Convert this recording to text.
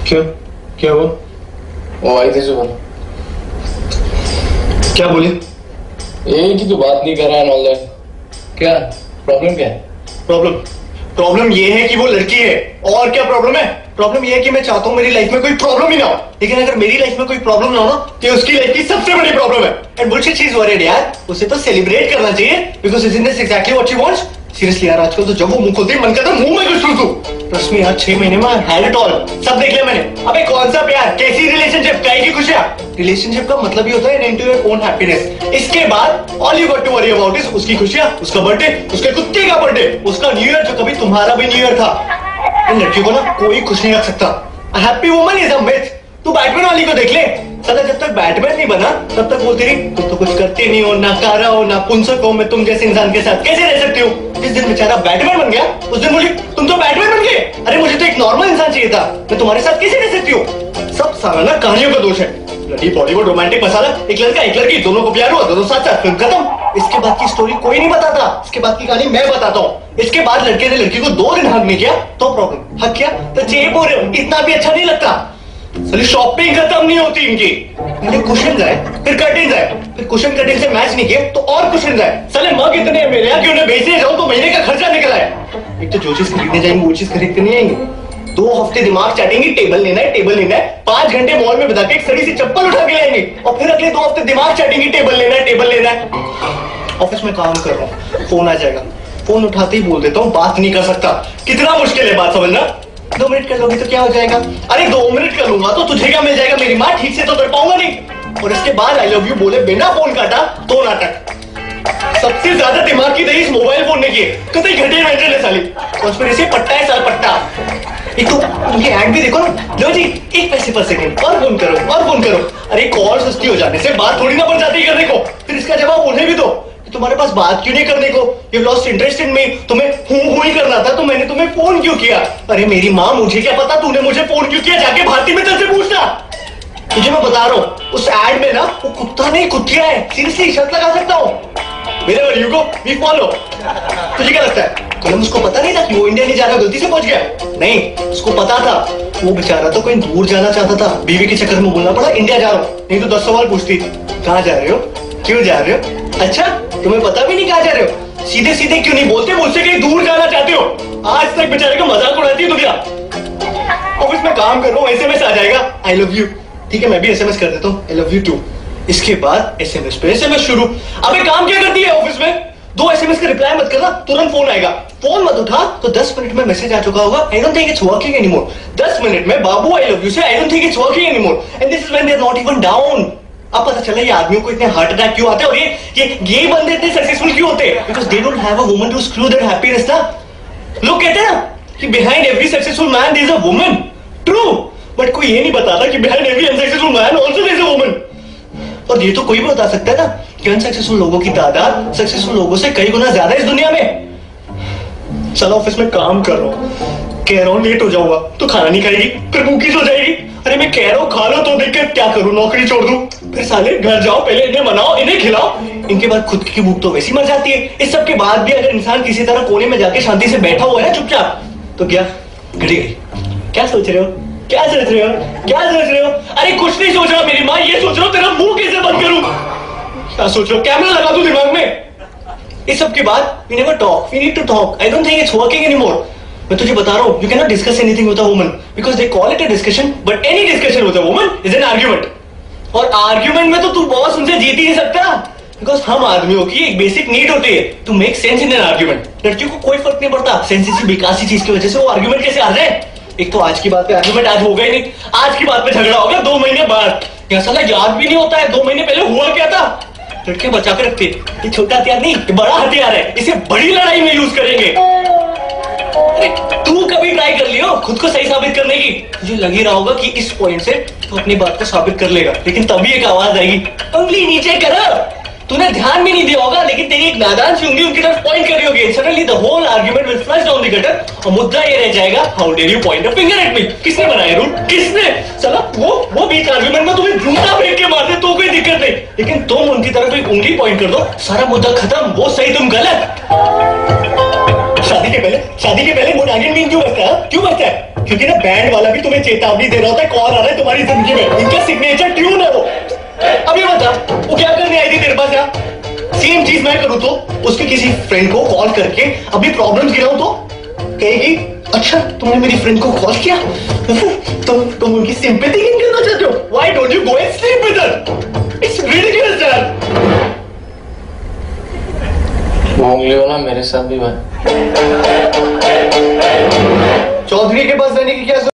क्या क्या हुआ? वो आई थी सुबह। क्या बोली? यही कि तू बात नहीं कर रहा है ऑल दैट। क्या प्रॉब्लम क्या है? प्रॉब्लम ये है कि वो लड़की है। और क्या प्रॉब्लम है? प्रॉब्लम ये है कि मैं चाहता हूँ मेरी लाइफ में कोई प्रॉब्लम ही ना हो, लेकिन अगर मेरी लाइफ में कोई प्रॉब्लम ना हो ना तो उसकी लाइफ की सबसे बड़ी प्रॉब्लम है। And bullshit she is worried यार, उसे तो सेलिब्रेट करना चाहिए because isn't this exactly what she wants. Seriously यार, आजकल तो जब वो मुंह खोलती है मन करता है मुंह में कुछ ठूसूं। ट्रस्ट मी यार, 6 महीने में हैड इट ऑल, सब देख लिया मैंने। अबे कौन सा प्यार, कैसी रिलेशनशिप, काहे की खुशियां। रिलेशनशिप का मतलब ही होता है इनटू योर ओन हैप्पीनेस। इसके बाद all you got to worry about is उसकी खुशियां, उसका बर्थडे, उसके कुत्ते का बर्थडे, उसका न्यू ईयर जो कभी तुम्हारा भी न्यू ईयर था। इन लड़कियों को ना कोई खुश नहीं रख सकता। A happy woman is a myth। तू बैटमैन वाली को देख ले, साला जब तक बैटमैन नहीं बना तब तक बोलती रही तुम तो कुछ करते नहीं हो, ना कारा हो, ना पुंसक हो, मैं तुम जैसे इंसान के साथ कैसे रह सकती हूँ। जिस दिन बेचारा बैटमैन बन गया उस दिन बोली तुम तो बैटमैन बन गए, अरे मुझे तो एक नॉर्मल इंसान चाहिए था, मैं तुम्हारे साथ कैसे रह सकती हूँ। सब सारा ना कहानियों का दोष है। लड़ी बॉलीवुड रोमांटिक मसाला, एक लड़का एक लड़की दोनों को प्यार हुआ, दोनों साथ साथ, फिल्म खत्म। इसके बाद की स्टोरी कोई नहीं बताता, इसके बाद की कहानी मैं बताता हूँ। इसके बाद लड़के ने लड़की को 2 दिन हक नहीं किया तो प्रॉब्लम, हक किया तो चेप हो रहे हो, इतना भी अच्छा नहीं लगता। साली शॉपिंग खत्म नहीं होती इनकी। पहले कुशन जाए फिर कर्टेन जाए, फिर कुशन कर्टेन से मैच नहीं किए तो और कुशन जाए। साले मग इतने हैं मेरे यहाँ कि उन्हें बेचने जाऊं तो महीने का खर्चा निकल आए। एक तो जो चीज खरीदने जाएंगे वो चीज खरीद कर नहीं आएंगे। 2 हफ्ते दिमाग चाटेंगे, टेबल लेना है, टेबल लेना है, 5 घंटे मॉल में बिता के एक सड़ी सी चप्पल उठा के लाएंगे और फिर अगले 2 हफ्ते दिमाग चाटेंगे, टेबल लेना है, टेबल लेना है। ऑफिस में काम कर रहा हूँ, फोन आ जाएगा, फोन उठाते ही बोल देता हूँ बात नहीं कर सकता। कितना मुश्किल है बात समझना। 2 मिनट कर लोगे तो क्या हो जाएगा, अरे 2 मिनट कर लूंगा तो तुझे क्या मिल जाएगा, मेरी माँ ठीक से तो कर पाऊंगा नहीं। और इसके बाद आई लव यू बोले बिना फोन काटा तो नाटक। सबसे ज्यादा दिमाग की दही इस मोबाइल फोन ने की, कतई घंटे बैठे है साली। कॉन्स्पिरेसी पट्टा है साल पट्टा। एक तो उनके ऐड भी देखो ना, लो जी 1 पैसे पर सेकंड और फोन करो और फोन करो। अरे कॉल सस्ती हो जाने से बात थोड़ी ना बढ़ जाती करने को। फिर इसका जवाब उन्हें भी दो, तुम्हारे पास बात क्यों नहीं करने को, यू लॉस्ट इंटरेस्ट इन मी, तुम्हें हूं ही करना था तो मैंने तुम्हें फोन क्यों किया। अरे मेरी माँ, मुझे क्या पता तूने मुझे फोन क्यों किया, जाके भारती मित्तर से पूछना। तुझे मैं बता रहा हूँ उस एड में ना वो कुत्ता नहीं कुतिया है, सीरियसली शर्त लगा सकता हूँ। मेरे यू गो वी फॉलो। तुझे क्या लगता है कोलंबस को पता नहीं था कि वो इंडिया नहीं जा रहा, गलती से पहुंच गया? नहीं, उसको पता था, वो बेचारा तो कहीं दूर जाना चाहता था, बीवी के चक्कर में बोलना पड़ा इंडिया जा रहा हूँ, नहीं तो 10 सवाल पूछती कहाँ जा रहे हो, क्यों जा रहे हो, अच्छा तुम्हें पता भी नहीं कहाँ जा रहे हो, सीधे सीधे क्यों नहीं बोलते मुझसे कहीं दूर जाना चाहते हो। आज तक बेचारे का मजाक उड़ाती है दुनिया। ऑफिस में काम कर रहा हूँ, एसएमएस आ जाएगा आई लव यू, ठीक है मैं भी एसएमएस कर देता हूँ आई लव यू टू। इसके बाद एसएमएस पे एसएमएस शुरू। अबे काम क्या करती है ऑफिस में, 2 एसएमएस का रिप्लाई मत करना, तुरंत फोन आएगा, फोन मत उठा तो 10 मिनट में मैसेज आ चुका होगा I don't think it's working anymore. 10 minute में बाबू आई लव यू से I don't think it's working anymore and this is when they are not even down. अब पता चला ये आदमियों को इतने हार्ट अटैक क्यों आते हैं और ये बंदे इतने सक्सेसफुल क्यों होते हैं, because they don't have a woman to screw their happiness ना। लोग कहते हैं ना कि behind every successful man there is a woman, true, but कोई ये नहीं बताता कि behind every unsuccessful man also there is a woman. और ये तो कोई भी बता सकता है ना कि अनसक्सेसफुल लोगों की तादाद सक्सेसफुल लोगों से कई गुना ज्यादा इस दुनिया में। चलो ऑफिस में काम कर रहा हूँ, कह रहा हूँ लेट हो जाऊंगा तो खाना नहीं खाएगी, फिर भूखी सो जाएगी। अरे मैं कह रहा हूँ खा लो तो देखकर क्या करूँ, नौकरी छोड़ दूं, फिर साले घर जाओ पहले इन्हें मनाओ इन्हें खिलाओ, इनके बाद खुद की भूख तो वैसी मर जाती है। इस सब के बाद भी अगर इंसान किसी तरह कोने में जाके शांति से बैठा हुआ है चुपचाप तो क्या घड़ी गई। क्या सोच रहे हो, क्या सोच रहे हो, क्या सोच रहे हो, अरे कुछ नहीं सोच रहा मेरी माँ, ये सोच रहा हूँ तेरा मुंह कैसे बंद करूं। क्या सोच रहे हो, कैमरा लगा दूं दिमाग में। इस सब के बाद we never talk, we need to talk, I don't think it's working anymore. मैं तुझे बता रहा हूँ you can not discuss anything with a woman because they call it a discussion, but any discussion with a woman is an argument. और argument में तो तू boss उनसे जीत ही नहीं सकता बिकॉज़ हम आदमियों की एक बेसिक नीड होती है to make sense in an argument. लड़कियों को कोई फर्क नहीं पड़ता सेंस इसी बेकार सी चीज की वजह से वो आर्ग्यूमेंट कैसे आ जाए। एक तो आज की बात पे आर्गुमेंट आज होगा ही नहीं, आज की बात पे झगड़ा हो गया 2 महीने बाद, क्या साला याद भी नहीं होता है 2 महीने पहले हुआ क्या था। लड़के बचा के रखते ये छोटा हथियार नहीं ये बड़ा हथियार है, इसे बड़ी लड़ाई में यूज करेंगे। अरे तू कभी ट्राई कर लियो खुद को सही साबित करने की, मुझे लग ही रहा होगा कि इस पॉइंट से तू अपनी बात को साबित कर लेगा, लेकिन तभी एक आवाज आएगी उंगली नीचे करो। तूने ध्यान भी नहीं दिया होगा लेकिन तेरी एक नादान सी उंगली उनकी तरफ पॉइंट कर रही होगी, suddenly the whole argument will flush down the gutter और मुद्दा ये रह जाएगा how dare you point a finger at me. किसने बनाया रूल, किसने, चला वो बीच आर्गुमेंट में तुम्हें जूता फेंक के मार दे तो कोई दिक्कत नहीं, लेकिन तुम उनकी तरफ एक उंगली पॉइंट कर दो सारा मुद्दा खत्म, वो सही तुम गलत। शादी के पहले मुझे आगे क्यों बचता है, क्यों बचता है? क्योंकि ना बैंड वाला भी तुम्हें चेतावनी दे रहा होता है कौन आ रहा है तुम्हारी जिंदगी में, उनका सिग्नेचर ट्यून है वो। अभी बता वो क्या करने आई थी तेरे पास यार? सेम चीज मैं करूं तो उसके किसी फ्रेंड को कॉल करके अभी प्रॉब्लम्स गिराऊं तो कहेगी अच्छा तुमने मेरी फ्रेंड को कॉल किया, तुम उनकी सिंपैथी गेन करना चाहते हो? Why don't you go and sleep with her? It's ridiculous यार। घूम लियो ना मेरे साथ भी भाई। चौधरी के पास जाने की क्या